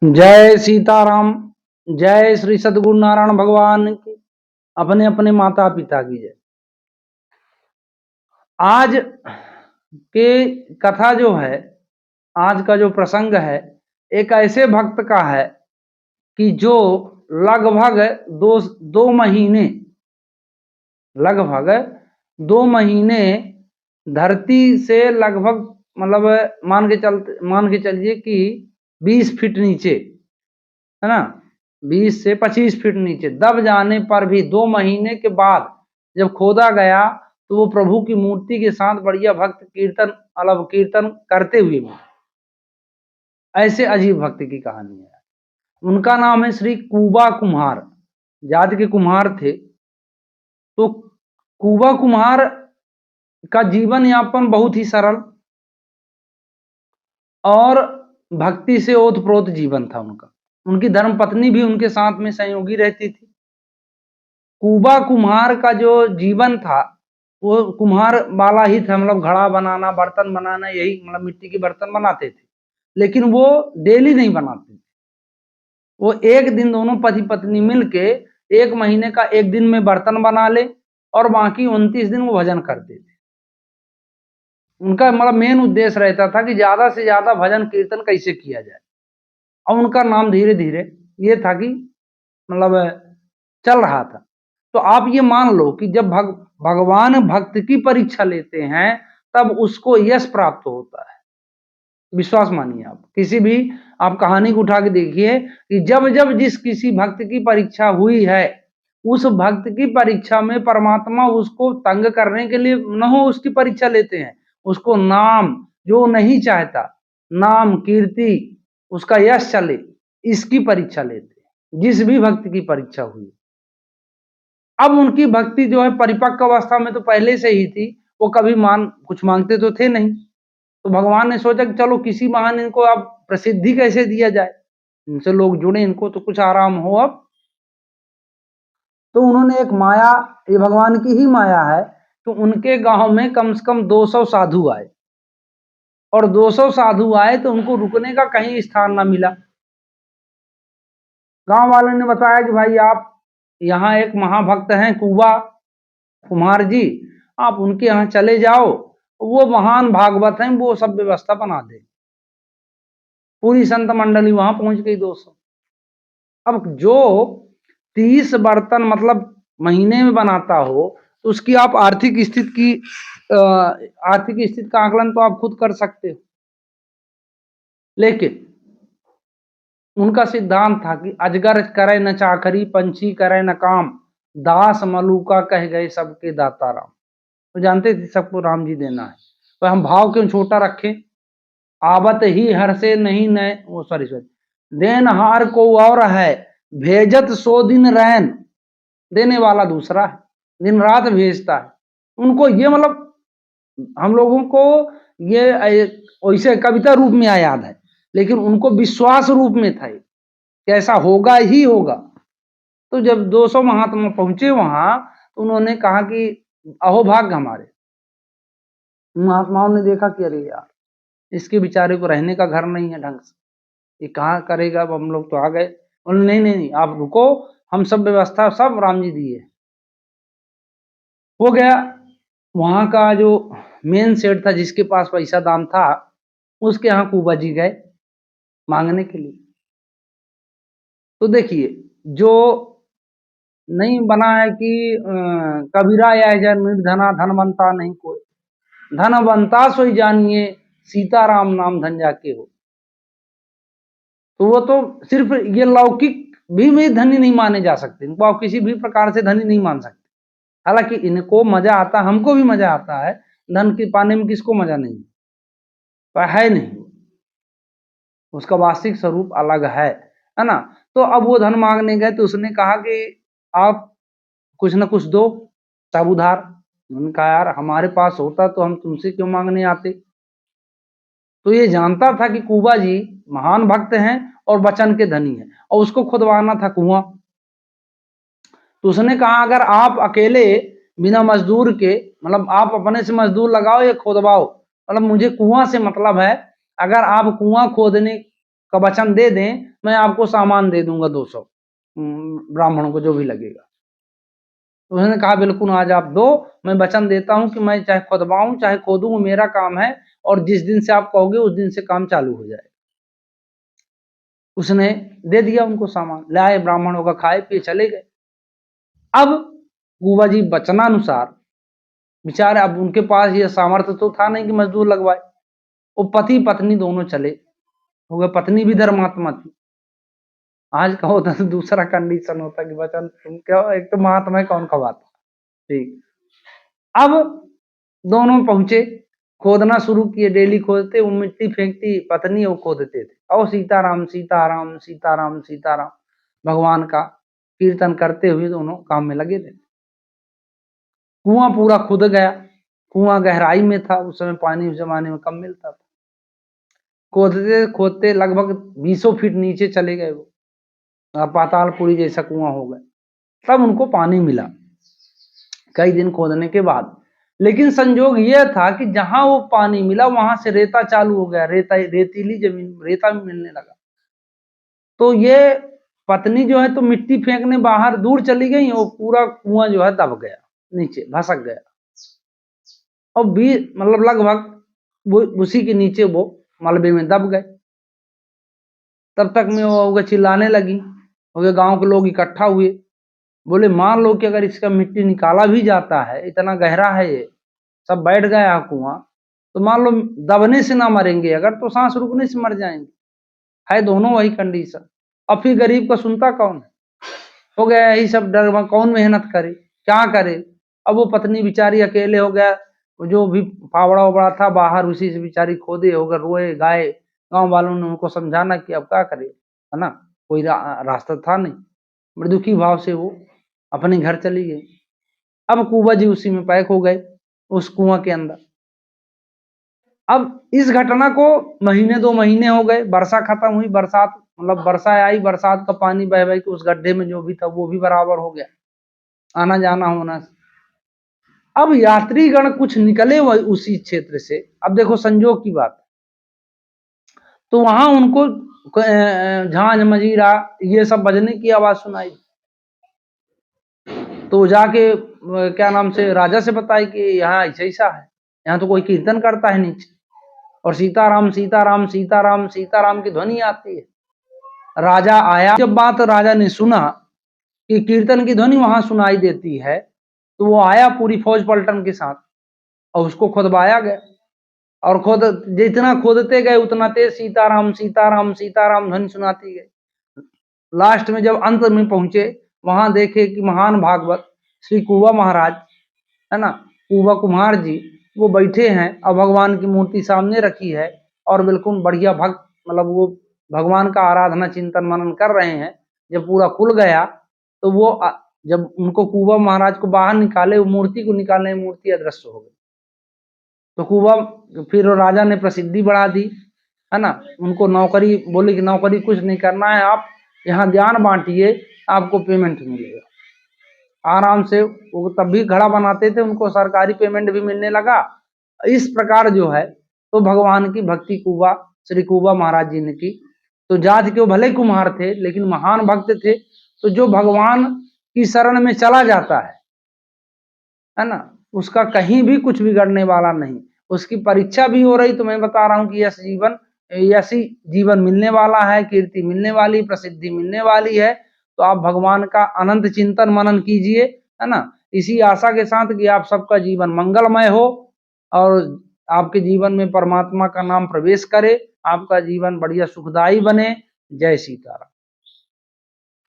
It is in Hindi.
जय सीताराम। जय श्री सद्गुरु नारायण भगवान की, अपने अपने माता पिता की जय। आज के कथा जो है, आज का जो प्रसंग है, एक ऐसे भक्त का है कि जो लगभग लगभग दो महीने धरती से लगभग मतलब मान के चलिए कि 20 फीट नीचे, है ना, 20 से 25 फीट नीचे दब जाने पर भी 2 महीने के बाद जब खोदा गया तो वो प्रभु की मूर्ति के साथ बढ़िया भक्त कीर्तन करते हुए मिले। ऐसे अजीब भक्त की कहानी है। उनका नाम है श्री कुबा कुम्हार, जाति के कुम्हार थे। तो कुबा कुम्हार का जीवन यापन बहुत ही सरल और भक्ति से ओतप्रोत जीवन था उनका। उनकी धर्म पत्नी भी उनके साथ में सहयोगी रहती थी। कुबा कुम्हार का जो जीवन था वो कुम्हार वाला ही था, मतलब घड़ा बनाना, बर्तन बनाना, यही मतलब मिट्टी के बर्तन बनाते थे, लेकिन वो डेली नहीं बनाते थे। वो एक दिन दोनों पति पत्नी मिलके 1 महीने का 1 दिन में बर्तन बना ले और बाकी 29 दिन वो भजन करते थे। उनका मतलब मेन उद्देश्य रहता था कि ज्यादा से ज्यादा भजन कीर्तन कैसे किया जाए। और उनका नाम धीरे धीरे ये था कि मतलब चल रहा था। तो आप ये मान लो कि जब भगवान भक्त की परीक्षा लेते हैं तब उसको यश प्राप्त होता है। विश्वास मानिए, आप किसी भी आप कहानी को उठा के देखिए कि जब जब जिस किसी भक्त की परीक्षा हुई है, उस भक्त की परीक्षा में परमात्मा उसको तंग करने के लिए न हो उसकी परीक्षा लेते हैं। उसको नाम जो नहीं चाहता, नाम कीर्ति, उसका यश चले, इसकी परीक्षा लेते हैं। जिस भी भक्त की परीक्षा हुई, अब उनकी भक्ति जो है परिपक्व अवस्था में तो पहले से ही थी। वो कभी कुछ मांगते तो थे नहीं। तो भगवान ने सोचा कि चलो किसी महान इनको अब प्रसिद्धि कैसे दिया जाए, इनसे लोग जुड़े, इनको तो कुछ आराम हो अब। तो उन्होंने एक माया, ये भगवान की ही माया है, तो उनके गांव में कम से कम 200 साधु आए। और 200 साधु आए तो उनको रुकने का कहीं स्थान ना मिला। गांव वालों ने बताया कि भाई आप यहाँ एक महाभक्त हैं कुबा कुमार जी, आप उनके यहाँ चले जाओ, वो महान भागवत हैं, वो सब व्यवस्था बना दे। पूरी संत मंडली वहां पहुंच गई 200। अब जो 30 बर्तन मतलब महीने में बनाता हो तो उसकी आप आर्थिक स्थिति का आकलन तो आप खुद कर सकते हो। लेकिन उनका सिद्धांत था कि अजगर करे न चाकरी, पंछी करे न काम, दास मलूका कह गए सबके दाता राम। तो जानते थे सबको राम जी देना है, तो हम भाव क्यों छोटा रखें। आवत ही हर से नहीं नए वो सॉरी देनहार को और है, भेजत सो दिन रैन। देने वाला दूसरा है, दिन रात भेजता है। उनको ये मतलब हम लोगों को ये वैसे कविता रूप में याद है, लेकिन उनको विश्वास रूप में था कि ऐसा होगा ही होगा। तो जब 200 महात्मा पहुंचे वहां तो उन्होंने कहा कि अहो भाग्य हमारे। महात्माओं ने देखा कि अरे यार, इसके बेचारे को रहने का घर नहीं है ढंग से, ये कहाँ करेगा। अब हम लोग तो आ गए। उन्होंने नहीं नहीं नहीं, आप रुको, हम सब व्यवस्था सब राम जी दिए। हो गया। वहां का जो मेन सेठ था, जिसके पास पैसा दाम था, उसके यहाँ कुबा जी गए मांगने के लिए। तो देखिए, जो नहीं बना है कि कबीरा या निर्धना धनवंता नहीं कोई, धनवंता सोई जानिए, सीताराम नाम धन जाके हो। तो वो तो सिर्फ ये लौकिक भी में धनी नहीं माने जा सकते, इनको आप किसी भी प्रकार से धनी नहीं मान सकते। हालांकि इनको मजा आता, हमको भी मजा आता है, धन के पाने में किसको मजा नहीं, पर है नहीं, उसका वास्तविक स्वरूप अलग है ना। तो अब वो धन मांगने गए तो उसने कहा कि आप कुछ ना कुछ दो, तब उधार। उन्होंने कहा यार हमारे पास होता तो हम तुमसे क्यों मांगने आते। तो ये जानता था कि कुबा जी महान भक्त हैं और वचन के धनी हैं, और उसको खुदवाना था कुआं। तो उसने कहा अगर आप अकेले बिना मजदूर के, मतलब आप अपने से मजदूर लगाओ या खोदवाओ, मतलब मुझे कुआं से मतलब है, अगर आप कुआं खोदने का वचन दे दें मैं आपको सामान दे दूंगा 200 ब्राह्मणों को जो भी लगेगा। तो उसने कहा बिल्कुल आज आप दो, मैं वचन देता हूं कि मैं चाहे खुदवाऊं चाहे खोदूं, मेरा काम है, और जिस दिन से आप कहोगे उस दिन से काम चालू हो जाए। उसने दे दिया उनको सामान, लाए ब्राह्मणों का, खाए पिए चले गए। अब कुबा जी वचनानुसार बेचारे, अब उनके पास ये सामर्थ्य तो था नहीं कि मजदूर लगवाए, वो पति पत्नी दोनों चले हो गए। पत्नी भी धर्मात्मा थी। आज का होता तो दूसरा कंडीशन होता कि वचन क्या, एक तो महात्मा कौन खवाता। ठीक, अब दोनों पहुंचे, खोदना शुरू किए, डेली खोदते, वो मिट्टी फेंकती पत्नी, वो खोदते थे, और सीताराम सीताराम सीताराम सीताराम भगवान का कीर्तन करते हुए दोनों काम में लगे थे। कुआं पूरा खुद गया, कुआं गहराई में था, उस समय पानी उस जमाने में कम मिलता था। खोदते खोदते लगभग 20 फीट नीचे चले गए, वो पातालपुरी जैसा कुआं हो गया। तब उनको पानी मिला कई दिन खोदने के बाद। लेकिन संजोग यह था कि जहां वो पानी मिला वहां से रेता चालू हो गया, रेतीली जमीन, रेता भी मिलने लगा। तो ये पत्नी जो है तो मिट्टी फेंकने बाहर दूर चली गई, और पूरा कुआं जो है दब गया, नीचे भसक गया, और मतलब लगभग वो उसी के नीचे वो मलबे में दब गए। तब तक में वो चिल्लाने लगी, गांव के लोग इकट्ठा हुए, बोले मान लो कि अगर इसका मिट्टी निकाला भी जाता है, इतना गहरा है ये, सब बैठ गया कुआं, तो मान लो दबने से ना मरेंगे, अगर तो सांस रुकने से मर जाएंगे। है दोनों वही कंडीशन। अब फिर गरीब का सुनता कौन है, हो गया यही सब डर में, कौन मेहनत करे, क्या करे। अब वो पत्नी बेचारी अकेले हो गया, जो भी फावड़ा उबड़ा था बाहर उसी से बेचारी खोदे हो गए, रोए गाए। गांव वालों ने उनको समझाना कि अब क्या करे, है ना, कोई रास्ता था नहीं। बड़े दुखी भाव से वो अपने घर चली गई। अब कुबा जी उसी में पैक हो गए, उस कुआं के अंदर। अब इस घटना को महीने 2 महीने हो गए, वर्षा खत्म हुई, बरसात मतलब वर्षा आई, बरसात का पानी बह बह के उस गड्ढे में जो भी था वो भी बराबर हो गया, आना जाना होना। अब यात्रीगण कुछ निकले हुए उसी क्षेत्र से। अब देखो संजोग की बात, तो वहां उनको झांझ मजीरा ये सब बजने की आवाज सुनाई। तो जाके क्या नाम से राजा से बताए कि यहाँ ऐसा ऐसा है, यहाँ तो कोई कीर्तन करता है नीचे, और सीताराम सीताराम सीताराम सीताराम की ध्वनि आती है। राजा आया, जब बात राजा ने सुना कि कीर्तन की ध्वनि वहां सुनाई देती है, तो वो आया पूरी फौज पलटन के साथ, और उसको खुदवाया गया। और खुद जितना खोदते गए उतना तेज सीताराम सीताराम सीताराम ध्वनि सुनाती गई। लास्ट में जब अंत में पहुंचे, वहां देखे कि महान भागवत श्री कुबा महाराज, है ना, कुबा कुम्हार जी, वो बैठे हैं, और भगवान की मूर्ति सामने रखी है, और बिल्कुल बढ़िया भक्त, मतलब वो भगवान का आराधना चिंतन मनन कर रहे हैं। जब पूरा खुल गया, तो वो जब उनको कुबा महाराज को बाहर निकाले, वो मूर्ति को निकालने में मूर्ति अदृश्य हो गई। तो कुबा फिर राजा ने प्रसिद्धि बढ़ा दी, है ना, उनको नौकरी, बोले कि नौकरी कुछ नहीं करना है, आप यहाँ ज्ञान बांटिए, आपको पेमेंट मिलेगा। आराम से वो तब भी घड़ा बनाते थे, उनको सरकारी पेमेंट भी मिलने लगा। इस प्रकार जो है तो भगवान की भक्ति कुबा श्री कुबा महाराज जी ने की। तो जात के वो भले कुम्हार थे, लेकिन महान भक्त थे। तो जो भगवान की शरण में चला जाता है ना, उसका कहीं भी कुछ बिगड़ने वाला नहीं। उसकी परीक्षा भी हो रही, तो मैं बता रहा हूँ कि ऐसी जीवन मिलने वाला है, कीर्ति मिलने वाली, प्रसिद्धि मिलने वाली है। तो आप भगवान का अनंत चिंतन मनन कीजिए, है ना, इसी आशा के साथ कि आप सबका जीवन मंगलमय हो, और आपके जीवन में परमात्मा का नाम प्रवेश करे, आपका जीवन बढ़िया सुखदायी बने। जय सीताराम।